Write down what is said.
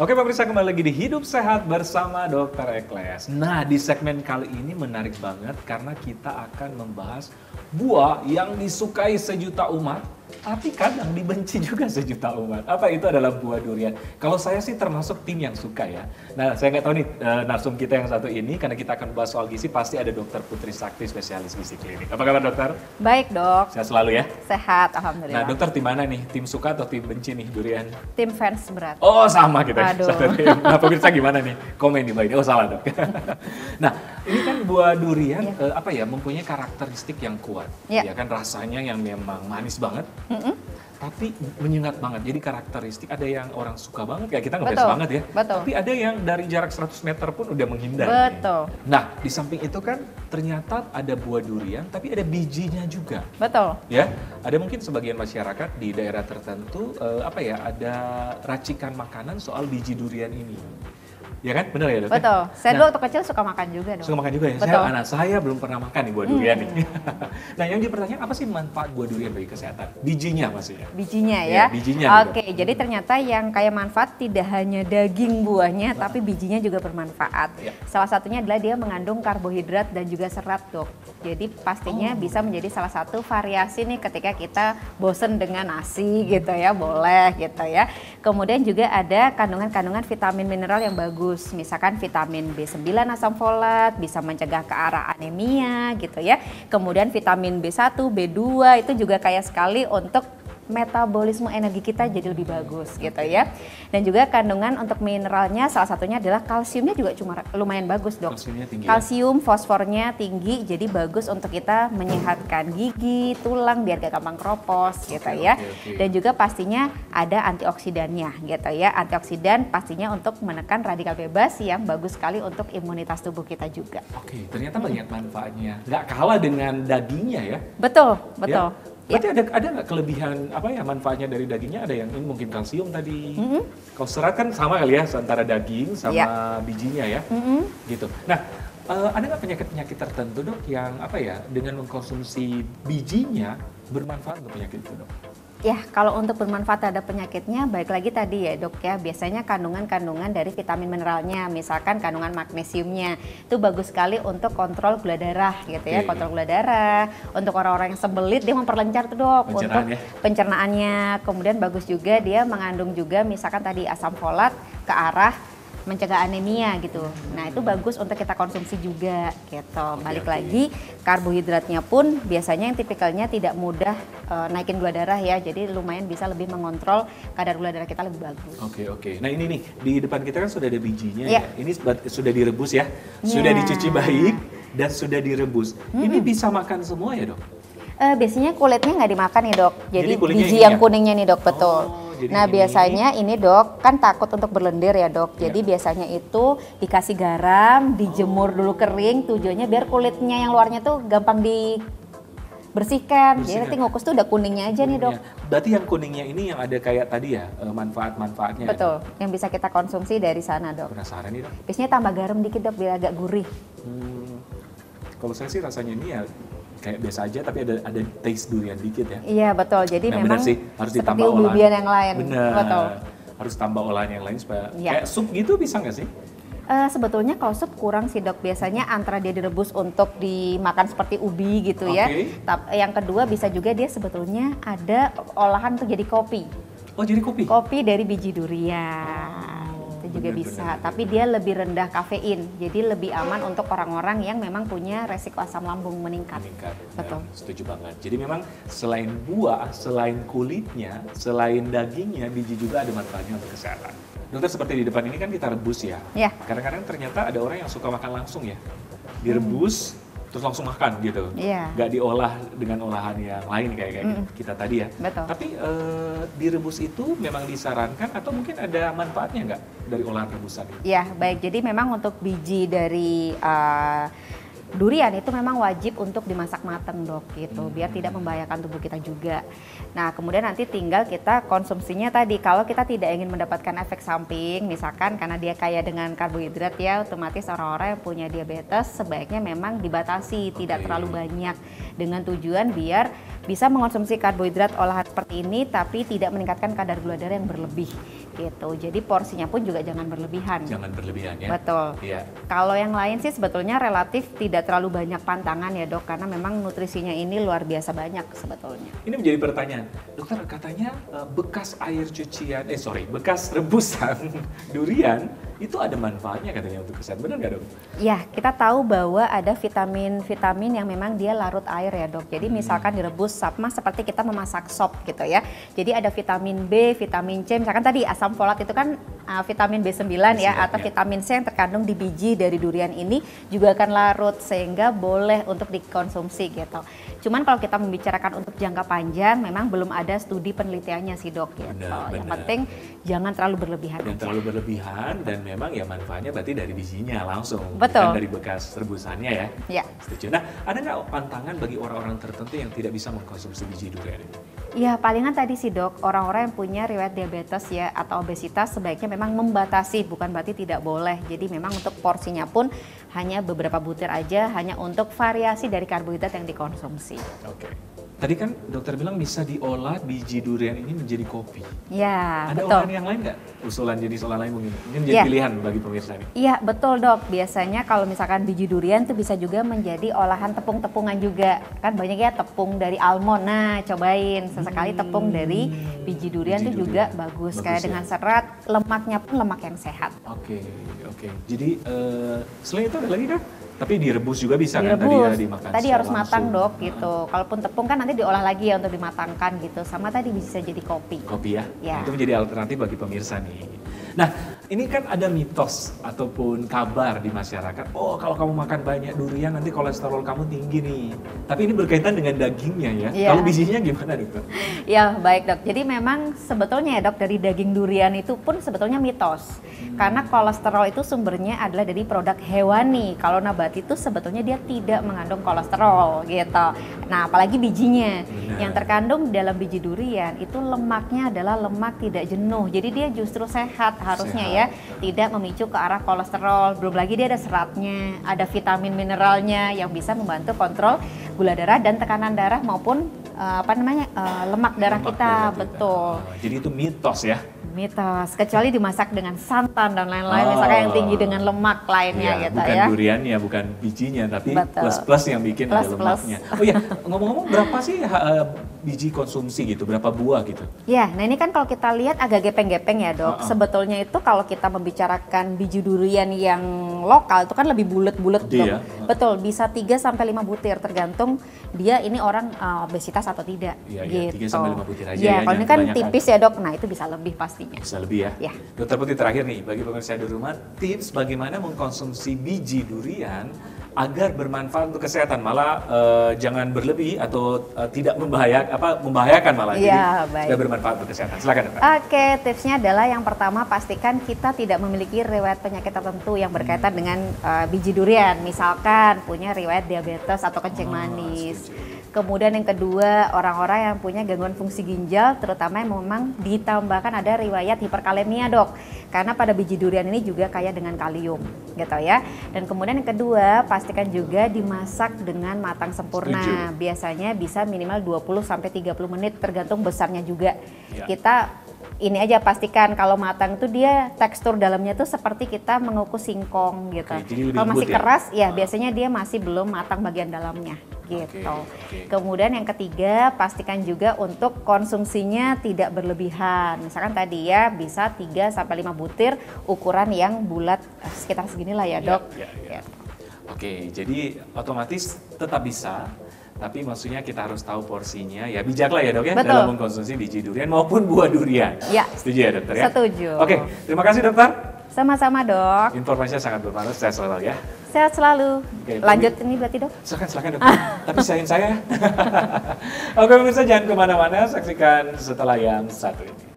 Oke pemirsa, kembali lagi di Hidup Sehat bersama Dr. Ekles. Nah, di segmen kali ini menarik banget karena kita akan membahas buah yang disukai sejuta umat, tapi kadang dibenci juga sejuta umat. Apa itu adalah buah durian? Kalau saya sih termasuk tim yang suka ya. Nah, saya nggak tahu nih narsum kita yang satu ini, karena kita akan bahas soal gizi, pasti ada Dr. Putri Sakti, spesialis gizi klinik. Apa kabar dokter? Baik dok. Sehat selalu ya? Sehat, alhamdulillah. Nah dokter, tim mana nih? Tim suka atau tim benci nih durian? Tim fans berat. Oh sama kita. Aduh. Nah pemirsa gimana nih? Komen di bawah ini. Oh salah dok. Nah ini kan buah durian apa ya, mempunyai karakteristik yang kuat. Ya kan, rasanya yang memang manis banget. Tapi menyengat banget. Jadi karakteristik ada yang orang suka banget, kayak kita ngefans banget ya. Betul. Tapi ada yang dari jarak 100 meter pun udah menghindar. Betul. Nih. Nah di samping itu kan ternyata ada buah durian tapi ada bijinya juga. Betul. Ya, ada mungkin sebagian masyarakat di daerah tertentu apa ya, ada racikan makanan soal biji durian ini. Ya kan? Benar ya dok? Betul. Saya dulu waktu kecil suka makan juga dong. Suka makan juga ya? Betul. Saya belum pernah makan nih buah durian nih. Nah yang dipertanyakan, apa sih manfaat buah durian bagi kesehatan? Bijinya maksudnya? Bijinya ya? Bijinya. Oke, jadi ternyata yang kayak manfaat tidak hanya daging buahnya, tapi bijinya juga bermanfaat. Salah satunya adalah dia mengandung karbohidrat dan juga serat dok. Jadi pastinya bisa menjadi salah satu variasi nih ketika kita bosen dengan nasi gitu ya, boleh gitu ya. Kemudian juga ada kandungan-kandungan vitamin mineral yang bagus. Misalkan vitamin B9 asam folat, bisa mencegah ke arah anemia gitu ya. Kemudian vitamin B1, B2 itu juga kaya sekali untuk metabolisme energi kita jadi lebih bagus gitu ya. Dan juga kandungan untuk mineralnya salah satunya adalah kalsiumnya juga lumayan bagus dok. Kalsiumnya tinggi. Kalsium, fosfornya tinggi, jadi bagus untuk kita menyehatkan gigi, tulang biar gak gampang keropos gitu ya. Dan juga pastinya ada antioksidannya gitu ya. Antioksidan pastinya untuk menekan radikal bebas yang bagus sekali untuk imunitas tubuh kita juga. Oke, ternyata banyak manfaatnya. Nggak kalah dengan dagingnya ya. Betul, betul. Ya? Berarti ada nggak kelebihan apa ya manfaatnya dari dagingnya? Ada yang ini mungkin kalsium tadi. Kalau serat kan sama kali ya antara daging sama bijinya ya. Gitu. Nah, ada nggak penyakit-penyakit tertentu dok yang apa ya dengan mengkonsumsi bijinya bermanfaat untuk penyakit itu dok? Ya, kalau untuk bermanfaat terhadap penyakitnya, baik lagi tadi ya dok ya, biasanya kandungan-kandungan dari vitamin mineralnya, misalkan kandungan magnesiumnya, itu bagus sekali untuk kontrol gula darah gitu ya, kontrol gula darah, untuk orang-orang yang sembelit dia memperlancar tuh dok, untuk pencernaannya, kemudian bagus juga dia mengandung juga misalkan tadi asam folat ke arah mencegah anemia gitu. Nah itu bagus untuk kita konsumsi juga gitu. Balik lagi karbohidratnya pun biasanya yang tipikalnya tidak mudah naikin gula darah ya. Jadi lumayan bisa lebih mengontrol kadar gula darah kita lebih bagus. Oke. Nah ini nih di depan kita kan sudah ada bijinya ya. Ini sudah direbus ya. Sudah dicuci baik dan sudah direbus. Ini bisa makan semua ya dok? Biasanya kulitnya nggak dimakan ya dok. Jadi biji yang kuningnya nih dok, betul. Nah biasanya ini dok kan takut untuk berlendir ya dok. Jadi biasanya itu dikasih garam, dijemur dulu kering. Tujuannya biar kulitnya yang luarnya tuh gampang dibersihkan. Jadi nanti ngukus tuh udah kuningnya aja nih dok. Berarti yang kuningnya ini yang ada kayak tadi ya manfaat-manfaatnya. Betul. Yang bisa kita konsumsi dari sana dok. Penasaran nih dok. Biasanya tambah garam dikit dok biar agak gurih. Kalau saya sih rasanya ini ya kayak biasa aja, tapi ada taste durian dikit ya. Iya betul, jadi memang sih, harus seperti ubi-ubian yang lain. Bener, betul. Harus tambah olahan yang lain supaya kayak sup gitu bisa nggak sih? Sebetulnya kalau sup kurang sih dok, biasanya antara dia direbus untuk dimakan seperti ubi gitu ya. Yang kedua bisa juga dia sebetulnya ada olahan untuk jadi kopi. Oh jadi kopi? Kopi dari biji durian. Juga bisa, tapi dia lebih rendah kafein, jadi lebih aman untuk orang-orang yang memang punya resiko asam lambung meningkat. Betul. Setuju banget. Jadi memang selain buah, selain kulitnya, selain dagingnya, biji juga ada manfaatnya untuk kesehatan. Dokter, seperti di depan ini kan kita rebus ya. Kadang-kadang ternyata ada orang yang suka makan langsung ya, direbus terus langsung makan gitu, nggak diolah dengan olahan yang lain kayak kita tadi ya. Betul. Tapi direbus itu memang disarankan atau mungkin ada manfaatnya nggak dari olahan rebusan? Ya baik, jadi memang untuk biji dari durian itu memang wajib untuk dimasak matang dok gitu, biar tidak membahayakan tubuh kita juga. Nah kemudian nanti tinggal kita konsumsinya tadi, kalau kita tidak ingin mendapatkan efek samping, misalkan karena dia kaya dengan karbohidrat ya, otomatis orang-orang yang punya diabetes sebaiknya memang dibatasi, tidak terlalu banyak, dengan tujuan biar bisa mengonsumsi karbohidrat olahan seperti ini tapi tidak meningkatkan kadar gula darah yang berlebih. gitu. Jadi porsinya pun juga jangan berlebihan. Jangan berlebihan ya. Betul. Iya. Kalau yang lain sih sebetulnya relatif tidak terlalu banyak pantangan ya dok, karena memang nutrisinya ini luar biasa banyak sebetulnya. Ini menjadi pertanyaan, dokter katanya bekas air cucian, bekas rebusan durian itu ada manfaatnya katanya untuk kesehatan, benar nggak dok? Ya, kita tahu bahwa ada vitamin-vitamin yang memang dia larut air ya dok. Jadi misalkan direbus sama seperti kita memasak sop gitu ya. Jadi ada vitamin B, vitamin C, misalkan tadi asam folat itu kan vitamin B9 ya, atau vitamin C yang terkandung di biji dari durian ini juga akan larut sehingga boleh untuk dikonsumsi gitu. Cuman kalau kita membicarakan untuk jangka panjang memang belum ada studi penelitiannya sih dok gitu. Benar. Yang penting jangan terlalu berlebihan. Jangan terlalu berlebihan dan memang ya manfaatnya berarti dari bijinya langsung, betul, bukan dari bekas rebusannya ya. Ya. Setuju. Nah, ada nggak pantangan bagi orang-orang tertentu yang tidak bisa mengkonsumsi biji durian ini? Ya palingan tadi sih dok, orang-orang yang punya riwayat diabetes ya atau obesitas sebaiknya memang membatasi, bukan berarti tidak boleh. Jadi memang untuk porsinya pun hanya beberapa butir aja, hanya untuk variasi dari karbohidrat yang dikonsumsi. Oke. Tadi kan dokter bilang bisa diolah biji durian ini menjadi kopi. Ya, ada betul. olahan yang lain nggak? Usulan jenis olahan lain mungkin menjadi pilihan bagi pemirsa ini. Iya betul dok, biasanya kalau misalkan biji durian tuh bisa juga menjadi olahan tepung-tepungan juga. Kan banyak ya tepung dari almond, nah cobain sesekali tepung dari biji durian tuh juga bagus kayak dengan serat, lemaknya pun lemak yang sehat. Oke. Jadi selain itu ada lagi kan? Tapi direbus juga bisa direbus. Kan tadi ya dimakan. Tadi harus matang dok gitu. Kalaupun tepung kan nanti diolah lagi ya untuk dimatangkan gitu. Sama tadi bisa jadi kopi. Kopi ya? Ya. Itu menjadi alternatif bagi pemirsa nih. Nah, ini kan ada mitos ataupun kabar di masyarakat. Oh, kalau kamu makan banyak durian nanti kolesterol kamu tinggi nih. Tapi ini berkaitan dengan dagingnya ya. Kalau bijinya gimana dokter? Ya baik dok. Jadi memang sebetulnya ya dok dari daging durian itu pun sebetulnya mitos. Karena kolesterol itu sumbernya adalah dari produk hewani. Kalau nabati itu sebetulnya dia tidak mengandung kolesterol gitu. Nah apalagi bijinya. Yang terkandung dalam biji durian itu lemaknya adalah lemak tidak jenuh. Jadi dia justru sehat harusnya ya, tidak memicu ke arah kolesterol. Belum lagi dia ada seratnya, ada vitamin mineralnya yang bisa membantu kontrol gula darah dan tekanan darah maupun lemak darah kita. Betul. Jadi itu mitos ya? Mitos, kecuali dimasak dengan santan dan lain-lain, misalkan yang tinggi dengan lemak lainnya gitu bukan ya. Bukan duriannya, bukan bijinya, tapi plus-plus yang bikin ada lemaknya. Oh iya, ngomong-ngomong berapa sih biji konsumsi gitu, berapa buah gitu? Ya, nah ini kan kalau kita lihat agak gepeng-gepeng ya dok. Sebetulnya itu kalau kita membicarakan biji durian yang lokal itu kan lebih bulat-bulat dok. Ya? Betul, bisa 3-5 butir tergantung dia ini orang obesitas atau tidak. Iya, gitu. 3-5 butir aja ya. Kalau ini kan tipis ya dok, nah itu bisa lebih pasti. Bisa lebih ya? Dokter Putih terakhir nih, bagi pemirsa di rumah, tips bagaimana mengkonsumsi biji durian agar bermanfaat untuk kesehatan, malah jangan berlebih atau tidak membahayakan malah, jadi bermanfaat untuk kesehatan. Silakan dokter. Oke, tipsnya adalah yang pertama pastikan kita tidak memiliki riwayat penyakit tertentu yang berkaitan dengan biji durian, misalkan punya riwayat diabetes atau kencing manis. Kemudian yang kedua, orang-orang yang punya gangguan fungsi ginjal, terutama yang memang ditambahkan ada riwayat hiperkalemia dok. Karena pada biji durian ini juga kaya dengan kalium gitu ya. Dan kemudian yang kedua, pastikan juga dimasak dengan matang sempurna. Biasanya bisa minimal 20-30 menit tergantung besarnya juga. Kita ini aja pastikan kalau matang tuh dia tekstur dalamnya tuh seperti kita mengukus singkong gitu. Kalau masih keras ya biasanya dia masih belum matang bagian dalamnya gitu. Kemudian yang ketiga pastikan juga untuk konsumsinya tidak berlebihan. Misalkan tadi ya bisa 3-5 butir ukuran yang bulat sekitar seginilah ya dok. Oke, jadi otomatis tetap bisa. Tapi maksudnya kita harus tahu porsinya, ya bijaklah ya dok ya. Betul. Dalam mengkonsumsi biji durian maupun buah durian. Ya. Setuju ya dokter ya? Setuju. Oke, terima kasih dokter. Sama-sama dok. Informasinya sangat bermanfaat, sehat selalu ya. Sehat selalu. Lanjut ini berarti dok? Silakan dokter, tapi sayang saya. Oke pemirsa jangan kemana-mana, saksikan setelah yang satu ini.